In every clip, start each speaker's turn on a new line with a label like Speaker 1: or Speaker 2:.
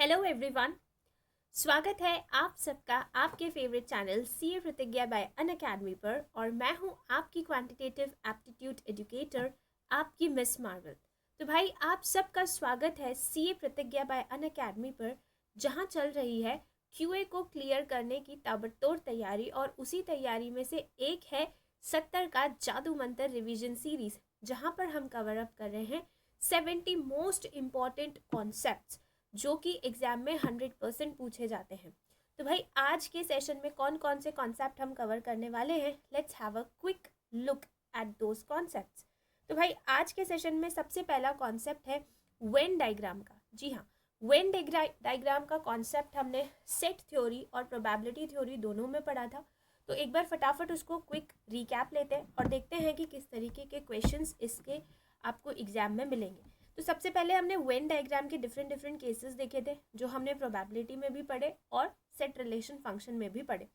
Speaker 1: Hello everyone, स्वागत है आप सबका आपके फेवरेट चैनल सीए प्रतिज्ञा बाय अनअकैडमी पर। और मैं हूं आपकी क्वांटिटेटिव एप्टीट्यूड एजुकेटर, आपकी मिस मार्वल। तो भाई आप सबका स्वागत है सीए प्रतिज्ञा बाय अनअकैडमी पर, जहां चल रही है क्यूए को क्लियर करने की ताबड़तोड़ तैयारी। और उसी तैयारी में से एक है 70 का जादू मंत्र रिवीजन सीरीज, जहां पर हम कवर अप कर रहे हैं 70 मोस्ट इम्पॉर्टेंट कॉन्सेप्ट्स जो कि एग्जाम में 100% पूछे जाते हैं। तो भाई आज के सेशन में कौन कौन से कॉन्सेप्ट हम कवर करने वाले हैं, let's have a quick look at those concepts. तो भाई आज के सेशन में सबसे पहला कॉन्सेप्ट है वेन डायग्राम का। जी हाँ, वेन डायग्राम का कॉन्सेप्ट हमने सेट थ्योरी और प्रोबेबिलिटी थ्योरी दोनों में पढ़ा था। तो एक बार फटाफट उसको क्विक रिकैप लेते हैं और देखते हैं कि किस तरीके के क्वेश्चंस इसके आपको एग्जाम में मिलेंगे। तो सबसे पहले हमने वेन डायग्राम के डिफरेंट केसेस देखे थे, जो हमने प्रोबेबिलिटी में भी पढ़े और सेट रिलेशन फंक्शन में भी पढ़े।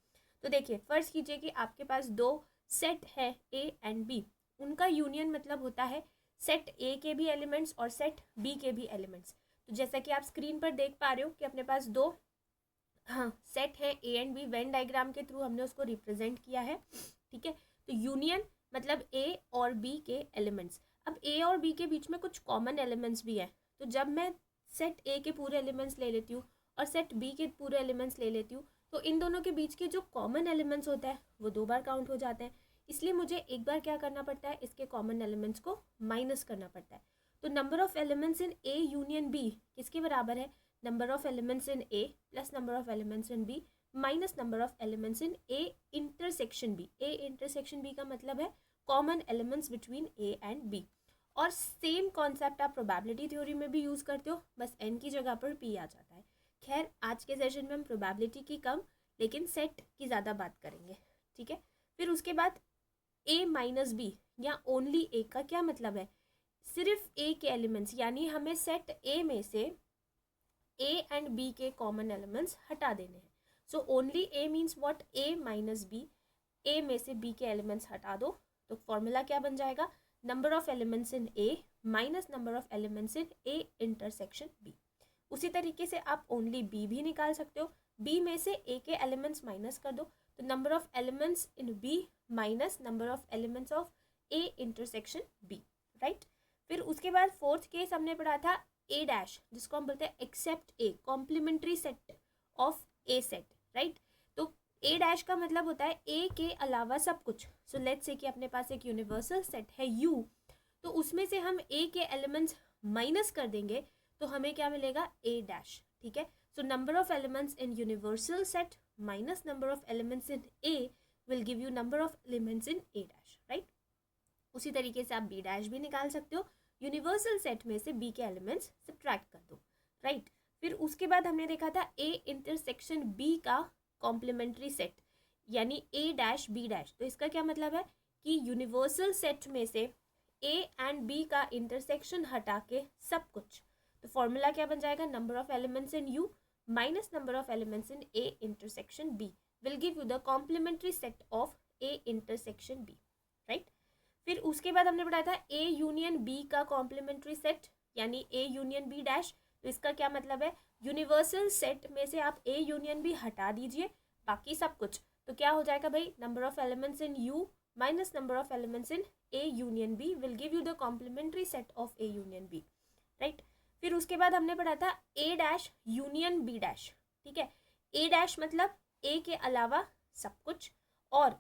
Speaker 1: तो देखिए, फर्स्ट कीजिए कि आपके पास दो सेट है ए एंड बी, उनका यूनियन मतलब होता है सेट ए के भी एलिमेंट्स और सेट बी के भी एलिमेंट्स। तो जैसा कि आप स्क्रीन पर देख पा रहे हो कि अपने पास दो सेट है A and B, Venn diagram के थ्रू हमने उसको रिप्रेजेंट किया है। ठीक है, तो यूनियन मतलब ए और बी के एलिमेंट्स। अब ए और बी के बीच में कुछ कॉमन एलिमेंट्स भी है, तो जब मैं सेट ए के पूरे एलिमेंट्स ले लेती हूँ और सेट बी के पूरे एलिमेंट्स ले लेती हूँ, तो इन दोनों के बीच के जो कॉमन एलिमेंट्स होता है वो दो बार काउंट हो जाते हैं। इसलिए मुझे एक बार क्या करना पड़ता है, इसके कॉमन एलिमेंट्स को माइनस करना पड़ता है। तो number of elements in A union B किसके बराबर है? Number of elements in A plus number of elements in B minus number of elements in A intersection B. A intersection B का मतलब है common elements between A and B. और same concept आप probability theory में भी use करते हो, बस एन की जगह पर पी आ जाता है। खैर आज के सेशन में हम प्रोबेबिलिटी की कम लेकिन सेट की ज़्यादा बात करेंगे। ठीक है, फिर उसके बाद ए माइनस बी या ओनली ए का क्या मतलब है? सिर्फ ए के एलिमेंट्स, यानी हमें सेट ए में से ए एंड बी के कॉमन एलिमेंट्स हटा देने हैं। So only A means what? A minus B. A में से बी के एलिमेंट्स हटा दो तो फॉर्मूला क्या बन जाएगा? Number of elements in A minus number of elements in A intersection B. उसी तरीके से आप ओनली बी भी निकाल सकते हो। बी में से ए के एलिमेंट्स माइनस कर दो तो number of elements in B minus number of elements of A intersection B. Right, फिर उसके बाद फोर्थ केस हमने पढ़ा था ए डैश, जिसको हम बोलते हैं except A, complementary set of A set. Right, तो ए डैश का मतलब होता है ए के अलावा सब कुछ। सो लेट्स से कि अपने पास एक यूनिवर्सल सेट है यू, तो उसमें से हम ए के एलिमेंट्स माइनस कर देंगे तो हमें क्या मिलेगा? ए डैश। ठीक है, so number of elements in universal set minus number of elements in A will give you number of elements in A dash. Right, उसी तरीके से आप बी डैश भी निकाल सकते हो, यूनिवर्सल सेट में से बी के एलिमेंट्स सब्ट्रैक्ट कर दो। राइट, फिर उसके बाद हमने देखा था ए इंटरसेक्शन बी का कॉम्प्लीमेंट्री सेट, यानी ए डैश बी डैश। तो इसका क्या मतलब है कि यूनिवर्सल सेट में से ए एंड बी का इंटरसेक्शन हटा के सब कुछ। तो फॉर्मूला क्या बन जाएगा? Number of elements in U minus number of elements in A intersection B will give you the complementary set of A intersection B. Right, फिर उसके बाद हमने पढ़ा था ए यूनियन बी का कॉम्प्लीमेंट्री सेट, यानी ए यूनियन बी डैश। तो इसका क्या मतलब है? यूनिवर्सल सेट में से आप ए यूनियन बी हटा दीजिए, बाकी सब कुछ। तो क्या हो जाएगा भाई? Number of elements in U minus number of elements in A union B will give you the complementary set of A union B. Right, फिर उसके बाद हमने पढ़ा था A dash union B dash. ठीक है, ए डैश मतलब ए के अलावा सब कुछ और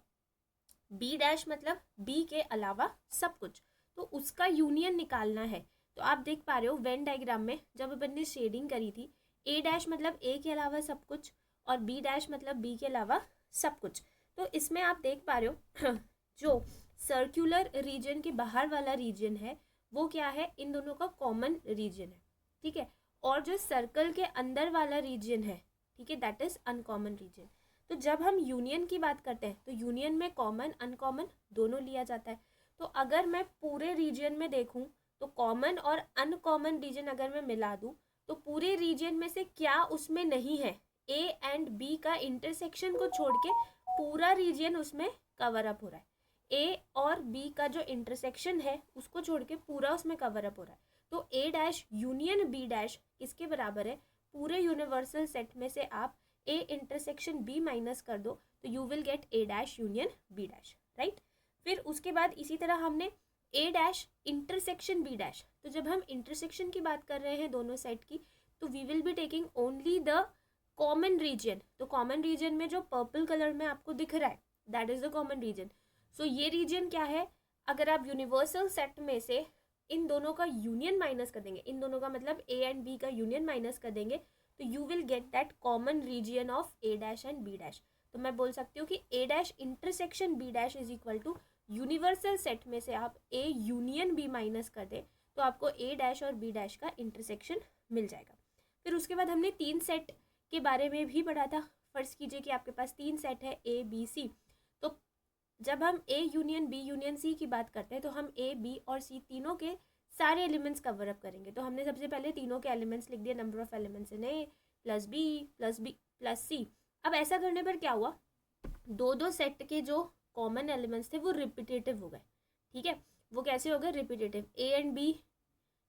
Speaker 1: बी डैश मतलब बी के अलावा सब कुछ। तो उसका यूनियन निकालना है। तो आप देख पा रहे हो वेन डायग्राम में जब अपन ने शेडिंग करी थी, ए डैश मतलब ए के अलावा सब कुछ और बी डैश मतलब बी के अलावा सब कुछ। तो इसमें आप देख पा रहे हो जो सर्कुलर रीजन के बाहर वाला रीजन है वो क्या है? इन दोनों का कॉमन रीजन है। ठीक है, और जो सर्कल के अंदर वाला रीजन है, ठीक है, दैट इज अनकॉमन रीजन। तो जब हम यूनियन की बात करते हैं तो यूनियन में कॉमन अनकॉमन दोनों लिया जाता है। तो अगर मैं पूरे रीजन में देखूं तो कॉमन और अनकॉमन रीजन अगर मैं मिला दूं तो पूरे रीजन में से क्या उसमें नहीं है? ए एंड बी का इंटरसेक्शन को छोड़ के पूरा रीजन उसमें कवर अप हो रहा है। ए और बी का जो इंटरसेक्शन है उसको छोड़ के पूरा उसमें कवर अप हो रहा है। तो A dash union B dash किसके बराबर है? पूरे यूनिवर्सल सेट में से आप ए इंटरसेक्शन बी माइनस कर दो तो you will get A dash union B dash, right. फिर उसके बाद इसी तरह हमने A dash intersection B dash, तो जब हम इंटरसेक्शन की बात कर रहे हैं दोनों सेट की, तो we will be taking only the common region. तो कॉमन रीजन में जो पर्पल कलर में आपको दिख रहा है that is the common region. So ये रीजन क्या है, अगर आप यूनिवर्सल सेट में से इन दोनों का यूनियन माइनस कर देंगे, इन दोनों का मतलब ए एंड बी का यूनियन माइनस कर देंगे, तो you will get that common region of A dash and B dash. तो मैं बोल सकती हूँ कि A dash intersection B dash is equal to universal set में से आप ए यूनियन बी माइनस कर दें तो आपको ए डैश और बी डैश का इंटरसेक्शन मिल जाएगा। फिर उसके बाद हमने 3 सेट के बारे में भी पढ़ा था। फर्ज कीजिए कि आपके पास 3 सेट है ए बी सी, तो जब हम A union B union C की बात करते हैं तो हम ए बी और सी तीनों के सारे एलिमेंट्स कवर अप करेंगे। तो हमने सबसे पहले तीनों के एलिमेंट्स लिख दिए, number of elements in A plus B plus C. अब ऐसा करने पर क्या हुआ, दो सेट के जो कॉमन एलिमेंट्स थे वो रिपीटेटिव हो गए, ठीक है। वो कैसे हो गए, रिपीटेटिव। ए एंड बी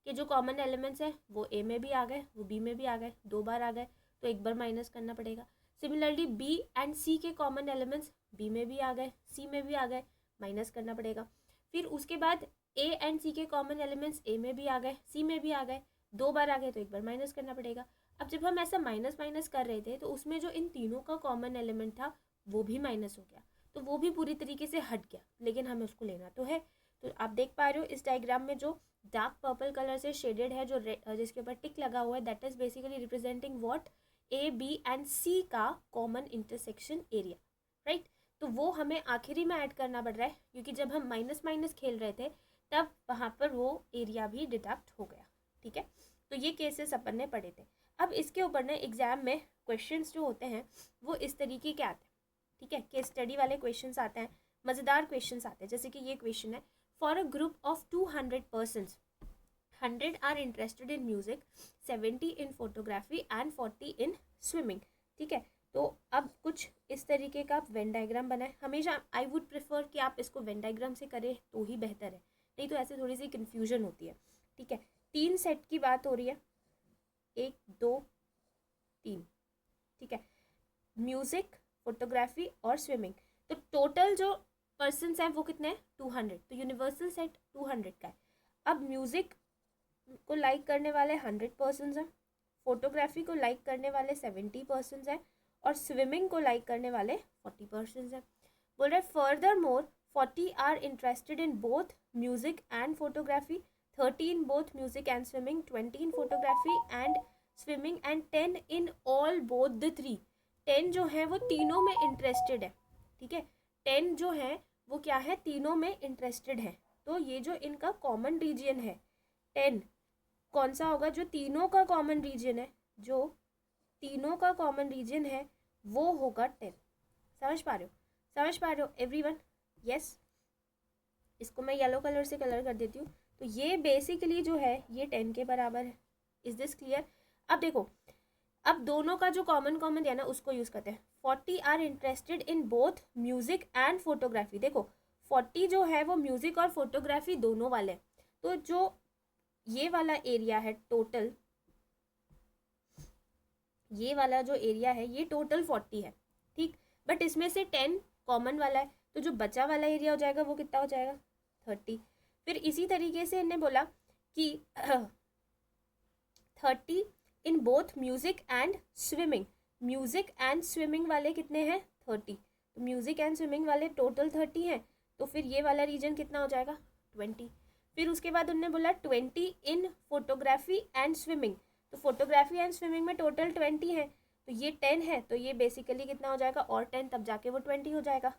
Speaker 1: के जो कॉमन एलिमेंट्स हैं वो ए में भी आ गए, वो बी में भी आ गए, 2 बार आ गए तो 1 बार माइनस करना पड़ेगा। सिमिलरली बी एंड सी के कॉमन एलिमेंट्स बी में भी आ गए, सी में भी आ गए, माइनस करना पड़ेगा। फिर उसके बाद ए एंड सी के कॉमन एलिमेंट्स ए में भी आ गए, सी में भी आ गए, 2 बार आ गए तो 1 बार माइनस करना पड़ेगा। अब जब हम ऐसा माइनस माइनस कर रहे थे तो उसमें जो इन तीनों का कॉमन एलिमेंट था वो भी माइनस हो गया, तो वो भी पूरी तरीके से हट गया, लेकिन हमें उसको लेना तो है। तो आप देख पा रहे हो इस डायग्राम में जो डार्क पर्पल कलर से शेडेड है, जो जिसके ऊपर टिक लगा हुआ है, that is basically representing what, A B and C का कॉमन इंटरसेक्शन एरिया, राइट। तो वो हमें आखिरी में ऐड करना पड़ रहा है क्योंकि जब हम माइनस माइनस खेल रहे थे तब वहाँ पर वो एरिया भी डिडक्ट हो गया, ठीक है। तो ये केसेस अपन ने पढ़े थे। अब इसके ऊपर ना एग्जाम में क्वेश्चंस जो होते हैं वो इस तरीके के आते हैं, ठीक है। केस स्टडी वाले क्वेश्चंस आते हैं, मज़ेदार क्वेश्चंस आते हैं। जैसे कि ये क्वेश्चन है, for a group of 200 persons 100 are interested in music, 70 in photography and 40 in swimming, ठीक है। तो अब कुछ इस तरीके का वेन डायग्राम बनाए। हमेशा आई वुड प्रेफर कि आप इसको वेन डायग्राम से करें तो ही बेहतर है, नहीं तो ऐसे थोड़ी सी कन्फ्यूजन होती है, ठीक है। 3 सेट की बात हो रही है, 1 2 3, ठीक है, म्यूजिक, फोटोग्राफी और स्विमिंग। तो टोटल जो पर्सन्स हैं वो कितने हैं, 200। तो यूनिवर्सल सेट 200 का है। अब म्यूजिक को लाइक करने वाले 100 पर्सन्स हैं, फोटोग्राफी को लाइक करने वाले 70 पर्सन्स हैं और स्विमिंग को लाइक करने वाले 40 पर्सन्स हैं। बोल रहे further more 40 are interested in both music and photography, 30 in both music and swimming, 20 in photography and swimming and 10 in all both the 3। 10 जो है वो तीनों में इंटरेस्टेड है, ठीक है। 10 जो है वो क्या है, तीनों में इंटरेस्टेड है। तो ये जो इनका कॉमन रीजन है 10 कौन सा होगा, जो तीनों का कॉमन रीजन है, जो तीनों का कॉमन रीजन है वो होगा 10। समझ पा रहे हो, समझ पा रहे हो एवरीवन? यस। इसको मैं येलो कलर से कलर कर देती हूँ। तो ये बेसिकली जो है ये 10 के बराबर है। Is this clear? अब देखो, अब दोनों का जो कॉमन कॉमन दिया ना उसको यूज़ करते हैं। 40 are interested in both music and photography. देखो 40 जो है वो म्यूजिक और फोटोग्राफी दोनों वाले हैं, तो जो ये वाला एरिया है टोटल, ये वाला जो एरिया है ये टोटल 40 है, ठीक। बट इसमें से 10 कॉमन वाला है, तो जो बचा वाला एरिया हो जाएगा वो कितना हो जाएगा, 30। फिर इसी तरीके से इन्हें बोला कि 30 in both music and swimming. Music and swimming वाले कितने हैं, 30। तो म्यूजिक एंड स्विमिंग वाले टोटल 30 हैं, तो फिर ये वाला रीजन कितना हो जाएगा, 20। फिर उसके बाद उन्होंने बोला 20 इन फोटोग्राफी एंड स्विमिंग। तो फोटोग्राफी एंड स्विमिंग में टोटल 20 है, तो ये 10 है, तो ये बेसिकली कितना हो जाएगा, और 10 तब जाके वो 20 हो जाएगा।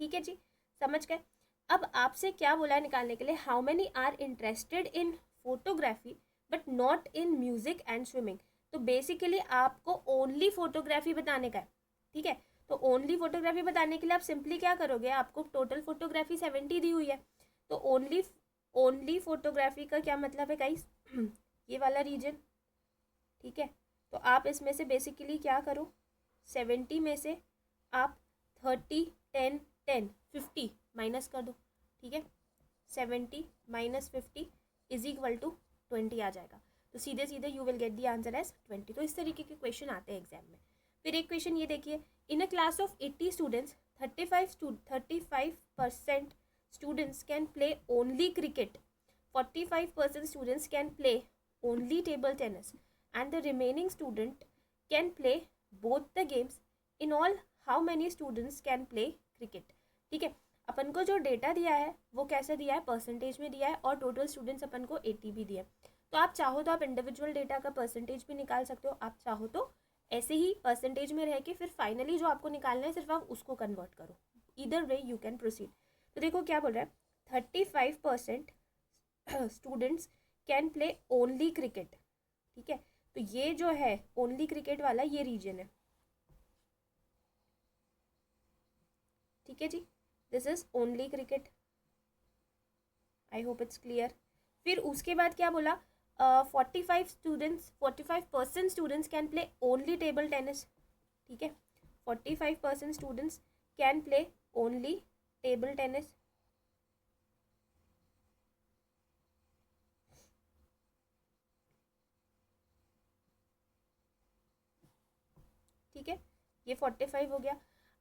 Speaker 1: ठीक है जी, समझ गए। अब आपसे क्या बोला है निकालने के लिए, how many are interested in photography but not in music and swimming. तो बेसिकली आपको ओनली फोटोग्राफी बताने का है, ठीक है। तो ओनली फोटोग्राफी बताने के लिए आप सिंपली क्या करोगे, आपको टोटल फोटोग्राफी 70 दी हुई है, तो ओनली फोटोग्राफी का क्या मतलब है गाइस, ये वाला रीजन, ठीक है। तो आप इसमें से बेसिकली क्या करो, 70 में से आप 30 10 10 50 माइनस कर दो, ठीक है। 70 - 50 इज इक्वल टू 20 आ जाएगा। तो सीधे सीधे you will get the answer as 20। तो इस तरीके के क्वेश्चन आते हैं एग्जाम में। फिर एक क्वेश्चन ये देखिए, in a class of 80 students 35% students can play only cricket, 45% students can play only table tennis, and the remaining student can play both the games. In all, how many students can play cricket? ठीक है, अपन को जो data दिया है वो कैसे दिया है, परसेंटेज में दिया है, और टोटल स्टूडेंट्स अपन को 80 भी दिया है। तो आप चाहो तो आप इंडिविजुअल डेटा का परसेंटेज भी निकाल सकते हो, आप चाहो तो ऐसे ही परसेंटेज में रह के फिर फाइनली जो आपको निकालना है सिर्फ आप उसको कन्वर्ट करो। Either way you can proceed. तो देखो क्या बोल रहा है, 35% students can play only cricket. ठीक है, तो ये जो है ओनली क्रिकेट वाला ये रीजन है। ठीक है जी, this is only cricket. I hope it's clear. फिर उसके बाद क्या बोला, 45% students can play only table tennis. ठीक है, 45% students can play only table tennis. ठीक है, ये 45 हो गया।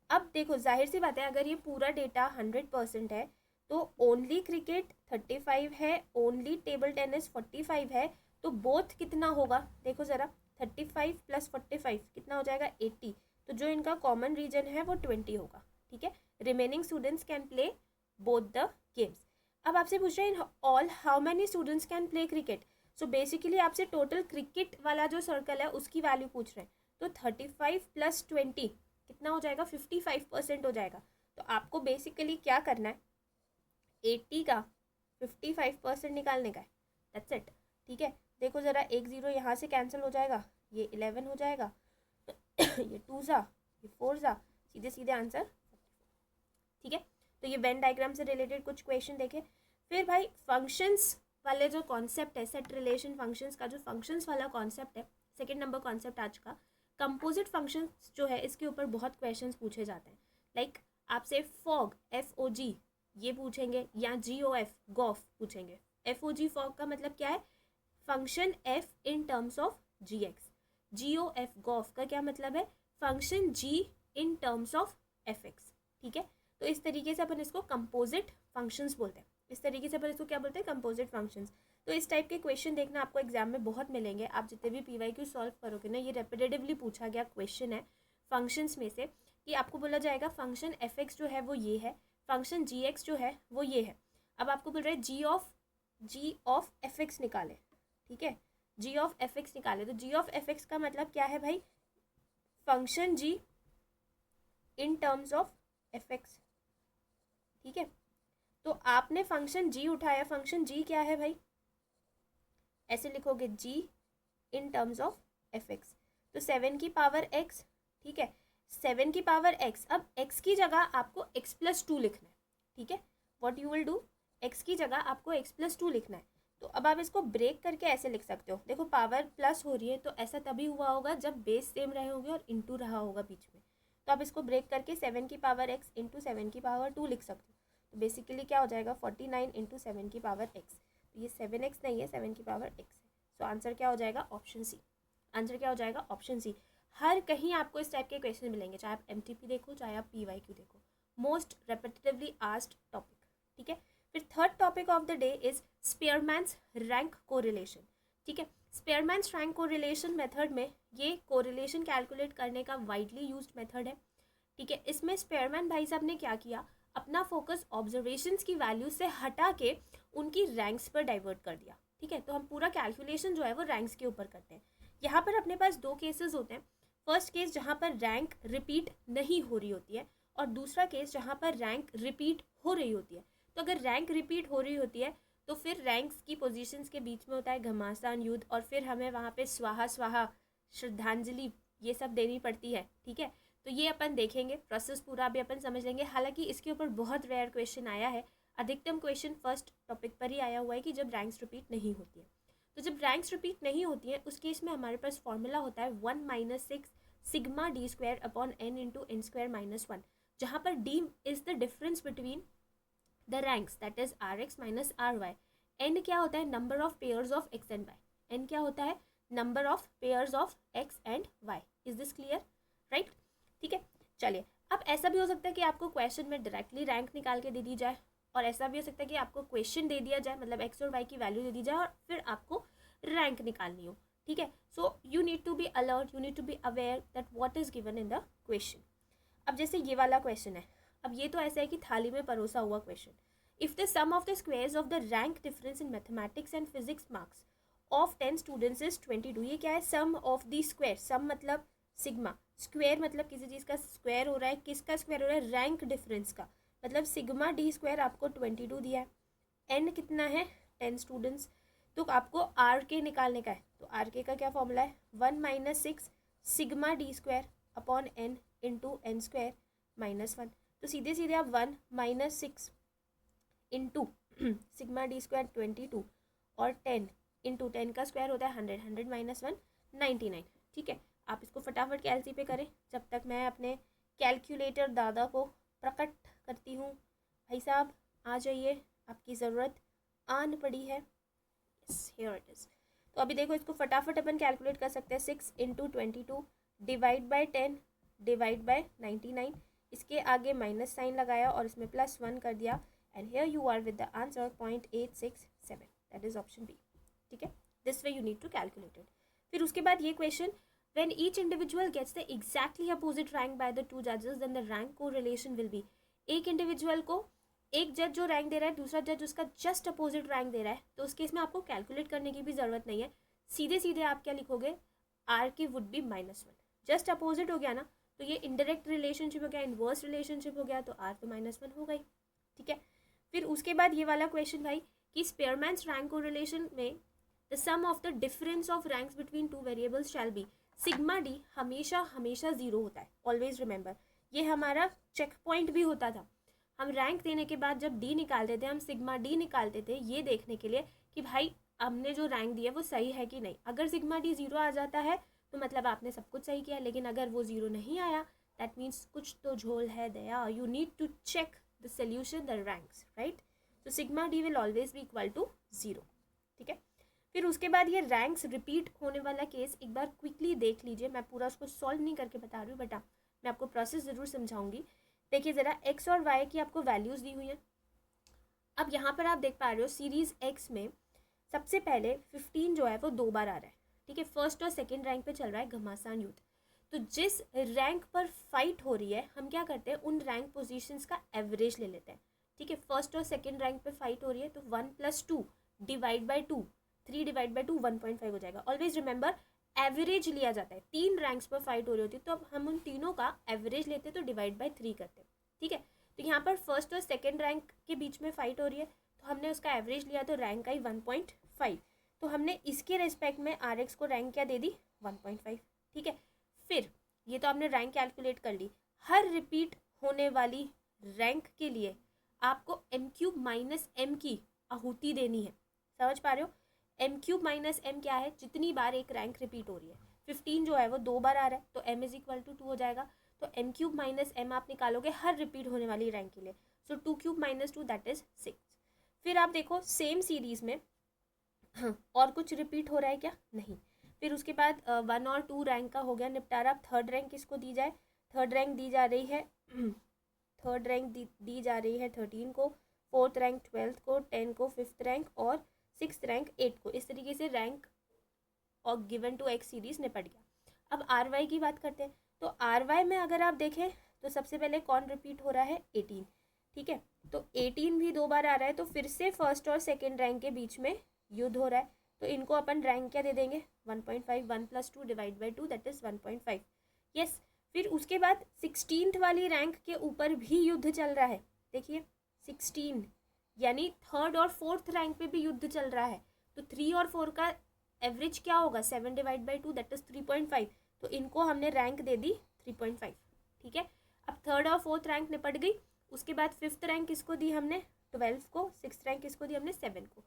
Speaker 1: अब देखो जाहिर सी बात है, अगर ये पूरा डेटा 100% है तो ओनली क्रिकेट 35 है, ओनली टेबल टेनिस 45 है, तो बोथ कितना होगा देखो ज़रा, 35 + 45 कितना हो जाएगा 80। तो जो इनका कॉमन रीजन है वो 20 होगा। ठीक है, remaining students can play both the games. अब आपसे पूछ रहे हैं in all how many students can play cricket. So basically आपसे टोटल क्रिकेट वाला जो सर्कल है उसकी वैल्यू पूछ रहे हैं। तो 35 + 20 कितना हो जाएगा, 55% हो जाएगा। तो आपको बेसिकली क्या करना है, 80 का 55% निकालने का है, दैट्स इट। ठीक है, देखो ज़रा, एक ज़ीरो यहाँ से कैंसिल हो जाएगा, ये 11 हो जाएगा ये 2 ज़ा, ये 4 ज़ा, सीधे सीधे आंसर। ठीक है, तो ये वेन डायग्राम से रिलेटेड कुछ क्वेश्चन देखे। फिर भाई फंक्शंस वाले जो कॉन्सेप्ट है, सेट रिलेशन फंक्शंस का जो फंक्शंस वाला कॉन्सेप्ट है, सेकेंड नंबर कॉन्सेप्ट आज का, कंपोजिट फंक्शंस जो है इसके ऊपर बहुत क्वेश्चंस पूछे जाते हैं। लाइक आपसे फॉग FOG ये पूछेंगे, या GOF गॉफ पूछेंगे। FOG फॉग का मतलब क्या है, function f in terms of GX। GOF गॉफ का क्या मतलब है, function G in terms of FX। ठीक है, तो इस तरीके से अपन इसको कंपोजिट फंक्शंस बोलते हैं। इस तरीके से अपन इसको क्या बोलते हैं, कंपोजिट फंक्शंस। तो इस टाइप के क्वेश्चन देखना आपको एग्जाम में बहुत मिलेंगे। आप जितने भी PYQ सॉल्व करोगे ना, ये रेपिटेटिवली पूछा गया क्वेश्चन है फंक्शंस में से, कि आपको बोला जाएगा फंक्शन FX जो है वो ये है, फंक्शन GX जो है वो ये है। अब आपको बोल रहे हैं G ऑफ FX निकाले। ठीक है, G ऑफ FX निकाले, तो G ऑफ FX का मतलब क्या है भाई, function G in terms of FX। ठीक है, तो आपने फंक्शन G उठाया, फंक्शन G क्या है भाई, ऐसे लिखोगे G in terms of FX। तो 7 की पावर x, ठीक है, 7 की पावर x। अब x की जगह आपको x + 2 लिखना है। ठीक है, what you will do, x की जगह आपको x + 2 लिखना है। तो अब आप इसको ब्रेक करके ऐसे लिख सकते हो, देखो पावर प्लस हो रही है तो ऐसा तभी हुआ होगा जब बेस सेम रहे होंगे और इंटू रहा होगा बीच में। तो आप इसको ब्रेक करके 7 की पावर x × 7 की पावर 2 लिख सकते हो। तो बेसिकली क्या हो जाएगा, 49 × 7 की पावर x। तो ये 7x नहीं है, 7 की पावर x है। सो आंसर क्या हो जाएगा, ऑप्शन सी। आंसर क्या हो जाएगा, ऑप्शन सी। हर कहीं आपको इस टाइप के क्वेश्चन मिलेंगे, चाहे आप MTP देखो चाहे आप PYQ देखो, मोस्ट रेपिटेटिवली आस्क्ड टॉपिक। ठीक है, फिर third topic of the day is Spearman's rank correlation. ठीक है, स्पेयरमैन्स रैंक कोरिलेशन मेथड में ये कोरिलेशन कैलकुलेट करने का वाइडली यूज्ड मेथड है। ठीक है, इसमें स्पेयरमैन भाई साहब ने क्या किया, अपना फोकस ऑब्जर्वेशंस की वैल्यू से हटा के उनकी रैंक्स पर डाइवर्ट कर दिया। ठीक है, तो हम पूरा कैलकुलेशन जो है वो रैंक्स के ऊपर करते हैं। यहाँ पर अपने पास दो केसेस होते हैं। फर्स्ट केस जहाँ पर रैंक रिपीट नहीं हो रही होती है, और दूसरा केस जहाँ पर रैंक रिपीट हो रही होती है। तो अगर रैंक रिपीट हो रही होती है तो फिर रैंक्स की पोजीशंस के बीच में होता है घमासान युद्ध, और फिर हमें वहाँ पे स्वाहा स्वाहा श्रद्धांजलि ये सब देनी पड़ती है। ठीक है, तो ये अपन देखेंगे, प्रोसेस पूरा भी अपन समझ लेंगे। हालांकि इसके ऊपर बहुत रेयर क्वेश्चन आया है, अधिकतम क्वेश्चन फर्स्ट टॉपिक पर ही आया हुआ है कि जब रैंक्स रिपीट नहीं होती है। तो जब रैंक्स रिपीट नहीं होती है उस केस में हमारे पास फॉर्मूला होता है 1 - 6 sigma d² upon n × n² - 1, जहाँ पर d is the difference between the ranks, that is Rx - Ry। n क्या होता है, number of pairs of x and y। n क्या होता है, number of pairs of x and y। Is this clear, right? ठीक है, चलिए। अब ऐसा भी हो सकता है कि आपको क्वेश्चन में डायरेक्टली रैंक निकाल के दे दी जाए, और ऐसा भी हो सकता है कि आपको क्वेश्चन दे दिया जाए, मतलब x और y की वैल्यू दे दी जाए और फिर आपको रैंक निकालनी हो। ठीक है, so you need to be alert, you need to be aware that what is given in the question. अब जैसे ये वाला क्वेश्चन है, अब ये तो ऐसा है कि थाली में परोसा हुआ question. If the sum of the squares of the rank difference in mathematics and physics marks of 10 students is 22। ये क्या है, sum of the square, sum मतलब सिग्मा, स्क्वायर मतलब किसी चीज़ का स्क्वायर हो रहा है, किसका स्क्वायर हो रहा है, रैंक डिफरेंस का, मतलब सिग्मा डी स्क्वायर आपको 22 दिया है, एन कितना है 10 स्टूडेंट्स, तो आपको आर के निकालने का है। तो आर के का क्या फॉर्मूला है, 1 - 6 sigma D square upon N into N square minus 1। तो सीधे सीधे आप 1 - 6 इंटू सिग्मा डी स्क्वायर 22 और 10 इंटू 10 का स्क्वायर होता है 100, 100 - 1 99। ठीक है, आप इसको फटाफट कैलसी पे करें जब तक मैं अपने कैलकुलेटर दादा को प्रकट करती हूँ। भाई साहब आ जाइए, आपकी ज़रूरत आन पड़ी है। Yes, here it is. तो अभी देखो, इसको फटाफट अपन कैलकुलेट कर सकते हैं। 6 × 22 डिवाइड बाई 10 डिवाइड बाई 99, इसके आगे माइनस साइन लगाया और इसमें +1 कर दिया, and here you are with the answer 0.867, that is option B. ठीक है, this way you need to calculate it. फिर उसके बाद ये question, when each individual gets the exactly opposite rank by the two judges, then the rank correlation will be। एक individual को एक जज जो रैंक दे रहा है, दूसरा जज उसका जस्ट अपोजिट रैंक दे रहा है, तो उस केस में आपको कैलकुलेट करने की भी ज़रूरत नहीं है। सीधे सीधे आप क्या लिखोगे, आर के वुड बी -1। जस्ट अपोजिट हो गया ना, तो ये इनडायरेक्ट रिलेशनशिप हो गया, इनवर्स रिलेशनशिप हो गया, तो आर तो -1 हो गई। ठीक है, फिर उसके बाद ये वाला क्वेश्चन भाई कि स्पेयरमैन्स रैंक कोरिलेशन में the sum of the difference of ranks between two variables shall be. Sigma D हमेशा हमेशा 0 होता है, ऑलवेज रिमेंबर। ये हमारा चेक पॉइंट भी होता था। हम रैंक देने के बाद जब डी निकालते थे, हम सिग्मा डी निकालते थे ये देखने के लिए कि भाई हमने जो रैंक दी है वो सही है कि नहीं। अगर सिग्मा डी 0 आ जाता है तो मतलब आपने सब कुछ सही किया, लेकिन अगर वो 0 नहीं आया दैट मीन्स कुछ तो झोल है Daya. You need to check the solution, the ranks, right? तो sigma D will always be equal to 0। ठीक है, फिर उसके बाद ये रैंक्स रिपीट होने वाला केस एक बार क्विकली देख लीजिए। मैं पूरा उसको सॉल्व नहीं करके बता रही हूँ, बट मैं आपको प्रोसेस ज़रूर समझाऊंगी। देखिए ज़रा, एक्स और वाई की आपको वैल्यूज़ दी हुई हैं। अब यहाँ पर आप देख पा रहे हो सीरीज़ एक्स में सबसे पहले 15 जो है वो 2 बार आ रहा है। ठीक है, फर्स्ट और सेकेंड रैंक पे चल रहा है घमासान युद्ध। तो जिस रैंक पर फाइट हो रही है, हम क्या करते हैं, उन रैंक पोजीशंस का एवरेज ले लेते हैं। ठीक है, फर्स्ट और सेकेंड रैंक पे फाइट हो रही है, तो 1 + 2 डिवाइड बाई 2, 3 डिवाइड बाई 2 1.5 हो जाएगा। ऑलवेज रिमेंबर, एवरेज लिया जाता है। 3 रैंक्स पर फाइट हो रही होती है, तो अब हम उन तीनों का एवरेज लेते तो डिवाइड बाई 3 करते। ठीक है, तो यहाँ पर फर्स्ट और सेकेंड रैंक के बीच में फाइट हो रही है, तो हमने उसका एवरेज लिया, तो रैंक आई 1.5। तो हमने इसके रेस्पेक्ट में आर एक्स को रैंक क्या दे दी, 1.5। ठीक है, फिर ये तो आपने रैंक कैलकुलेट कर ली। हर रिपीट होने वाली रैंक के लिए आपको m³ - m की आहुति देनी है। समझ पा रहे हो? m³ - m क्या है, जितनी बार एक रैंक रिपीट हो रही है। 15 जो है वो 2 बार आ रहा है, तो m = 2 हो जाएगा। तो m³ - m आप निकालोगे हर रिपीट होने वाली रैंक के लिए। सो 2³ - 2 दैट इज 6। फिर आप देखो सेम सीरीज में और कुछ रिपीट हो रहा है क्या, नहीं। फिर उसके बाद 1 और 2 रैंक का हो गया निपटारा। अब थर्ड रैंक किसको दी जाए, थर्ड रैंक दी जा रही है थर्ड रैंक दी जा रही है 13 को, फोर्थ रैंक 12 को, 10 को, फिफ्थ रैंक और सिक्स रैंक 8 को। इस तरीके से रैंक और गिवन टू एक्स सीरीज निपट गया। अब आर वाई की बात करते हैं। तो आर वाई में अगर आप देखें तो सबसे पहले कौन रिपीट हो रहा है, 18। ठीक है, तो 18 भी 2 बार आ रहा है, तो फिर से फर्स्ट और सेकेंड रैंक के बीच में युद्ध हो रहा है, तो इनको अपन रैंक क्या दे देंगे, 1.5। 1 + 2 divide by 2 that is 1.5। Yes, फिर उसके बाद 16th वाली रैंक के ऊपर भी युद्ध चल रहा है। देखिए 16 यानी थर्ड और फोर्थ रैंक पे भी युद्ध चल रहा है, तो 3 और 4 का एवरेज क्या होगा, 7 डिवाइड बाई 2 दैट इज 3.5। तो इनको हमने रैंक दे दी 3.5। ठीक है, अब थर्ड और फोर्थ रैंक निपट गई। उसके बाद फिफ्थ रैंक किसको दी हमने, 12 को। सिक्स्थ रैंक किसको दी हमने, 7 को।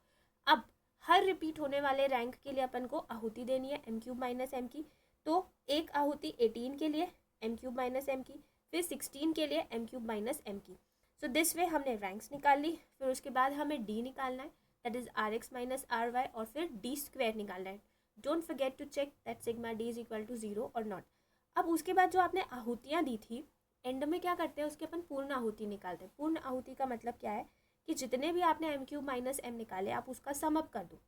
Speaker 1: अब हर रिपीट होने वाले रैंक के लिए अपन को आहुति देनी है m³ - m की। तो एक आहुति 18 के लिए m³ - m की, फिर 16 के लिए m³ - m की। सो दिस वे हमने रैंक्स निकाल ली। फिर उसके बाद हमें डी निकालना है, दैट इज rx - ry, और फिर d² निकालना है। Don't forget to check that sigma D is equal to 0 और नॉट। अब उसके बाद जो आपने आहुतियाँ दी थी, एंड में क्या करते हैं, उसके अपन पूर्ण आहुति निकालते हैं। पूर्ण आहुति का मतलब क्या है कि जितने भी आपने एम क्यूब माइनस एम निकाले आप उसका सम अप कर दो,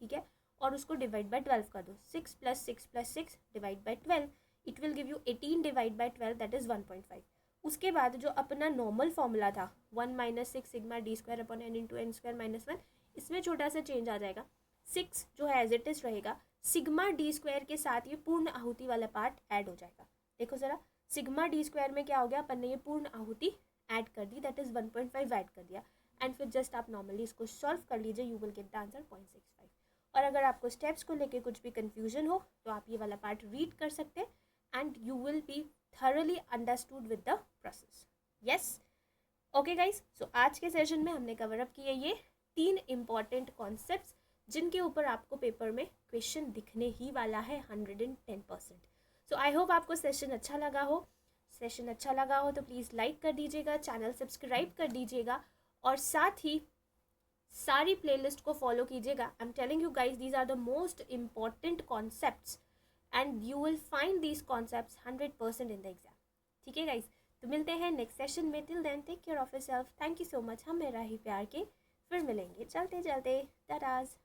Speaker 1: ठीक है, और उसको डिवाइड बाय 12 कर दो। 6 + 6 + 6 divide by 12, it will give you 18 divide by 12, that is 1.5। उसके बाद जो अपना नॉर्मल फॉर्मूला था 1 - 6 sigma D square upon N into N square minus 1, इसमें छोटा सा चेंज आ जाएगा। 6 जो है एज इट इज़ रहेगा, सिग्मा डी स्क्वायर के साथ ये पूर्ण आहुति वाला पार्ट ऐड हो जाएगा। देखो ज़रा, सिग्मा डी स्क्वायर में क्या हो गया, अपन ने ये पूर्ण आहुति ऐड कर दी, दैट इज़ 1.5 ऐड कर दिया। एंड फिर जस्ट आप नॉर्मली इसको सॉल्व कर लीजिए, you will get the answer 0.65। और अगर आपको स्टेप्स को लेके कुछ भी कंफ्यूजन हो तो आप ये वाला पार्ट रीड कर सकते हैं and you will be thoroughly understood with the process. Yes? Okay guys, so आज के सेशन में हमने कवर अप किए ये 3 इम्पॉर्टेंट कॉन्सेप्ट्स जिनके ऊपर आपको पेपर में क्वेश्चन दिखने ही वाला है 110%. सो आई होप आपको सेशन अच्छा लगा हो। सेशन अच्छा लगा हो तो प्लीज़ लाइक कर दीजिएगा, चैनल सब्सक्राइब कर दीजिएगा और साथ ही सारी प्लेलिस्ट को फॉलो कीजिएगा। I am telling you guys, these are the most important concepts and you will find these concepts 100% in the exam. ठीक है गाइज, तो मिलते हैं नेक्स्ट सेशन में। Till then take care of yourself. Thank you so much. हम मेरा ही प्यार के फिर मिलेंगे चलते चलते। टाटाज।